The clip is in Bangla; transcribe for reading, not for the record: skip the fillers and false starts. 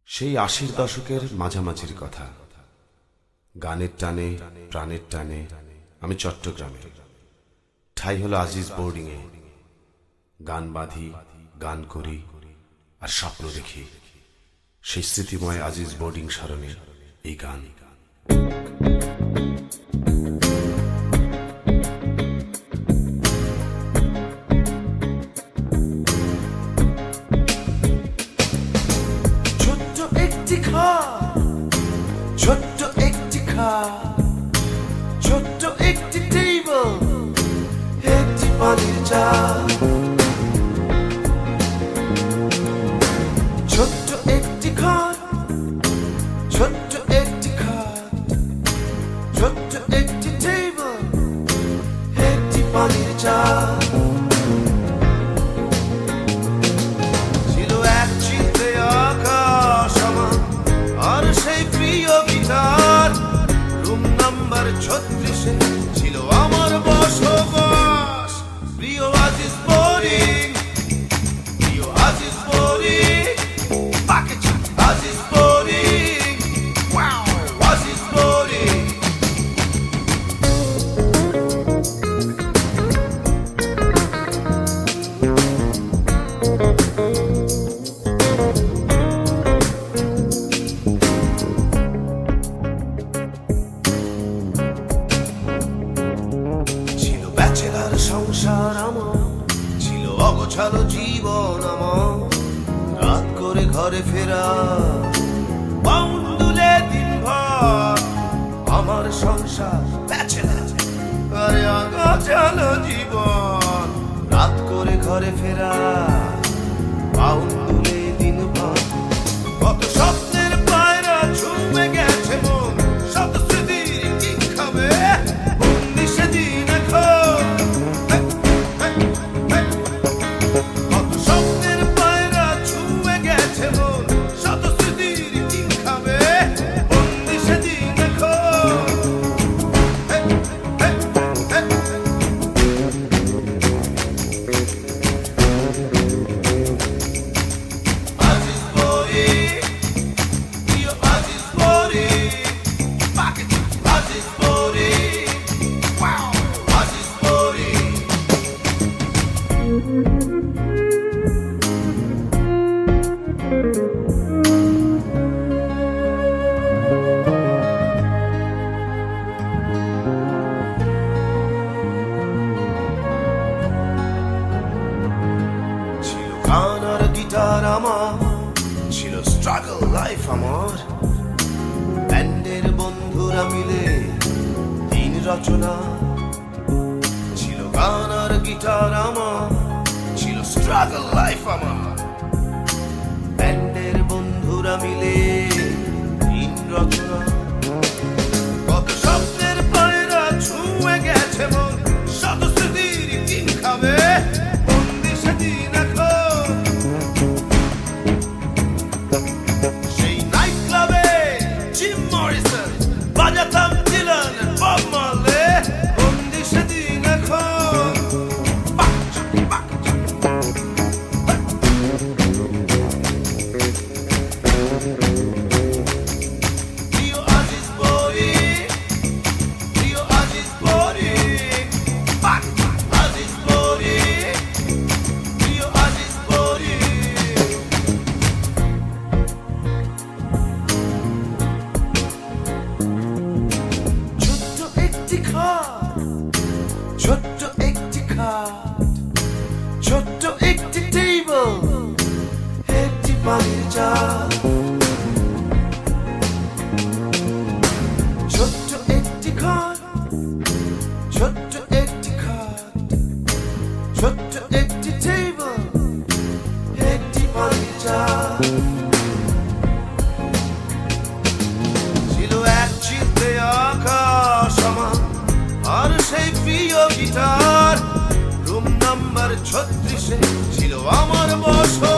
সেই ৮০-র দশকের মাঝামাঝির কথা। গানের টানে প্রাণের টানে আমি চট্টগ্রামে, ঠাই হলো আজিজ বোর্ডিংয়ে। গান বাঁধি, গান করি আর স্বপ্ন দেখি সেই স্মৃতিময় আজিজ বোর্ডিং স্মরণে এই গান। ছোট্ট একটি খাট, ছোট্ট একটি টেবিল, একটি পানির জার, ছোট্ট একটি ঘর, ছোট্ট একটি খাট, ছোট্ট একটি টেবিল, একটি পানির জার। ছিল এক চিলতে আকাশ আমার, আর সেই প্রিয় গিটার। রুম নাম্বার ৩৬-এ ছিল আমার বসবাস। প্রিয় আজিজ বোর্ডিং, প্রিয় Aziz boarding, Aziz boarding, Aziz boarding. সংসার আমার ছিল, অগোছালো জীবন আমার। রাত করে ঘরে ফেরা, পাউন্ড দুলে দিন ভর। আমার সংসার ব্যাচেলার, আরে অগোছালো জীবন। রাত করে ঘরে ফেরা, পাউন্ড দুলে দিন ভর। কত স্বপ্নের পায়রা ছুঁয়ে গেছে মন, শত স্মৃতির কি খাবে বন্দি সেদিন এখন। গান আর গিটার আমার ছিল, স্ট্রাগল লাইফ আমার। ব্যান্ডের বন্ধুরা মিলে দিন রচনা ছিল। গান আর গিটার আমার ছিল, স্ট্রাগল লাইফ আমার। ব্যান্ডের বন্ধুরা মিলে দিন রচনা। কত স্বপ্নের পায়রা ছুঁয়ে গেছে মন, শত স্মৃতির দিন খাবে বন্দি সেদিন এখন। সেই নাইট ক্লাবে জিম মরিসন বাজাতাম, ডিলান বব মারলে বন্দি সেদিন এখন। প্রিয় আজিজ বোর্ডিং, প্রিয় আজিজ বোর্ডিং, আজিজ বোর্ডিং, প্রিয় আজিজ বোর্ডিং। ছোট্ট একটি খাট, ছোট্ট একটি খাট, ছোট্ট একটি টেবিল, একটি পানির জার, ছোট্ট একটি ঘর, ছোট্ট একটি খাট, ছোট্ট একটি টেবিল, একটি পানির জার। ছিল এক চিলতে আকাশ আমার, আর সেই প্রিয় গিটার। রুম নাম্বার ৩৬-এ ছিল আমার বসবাস।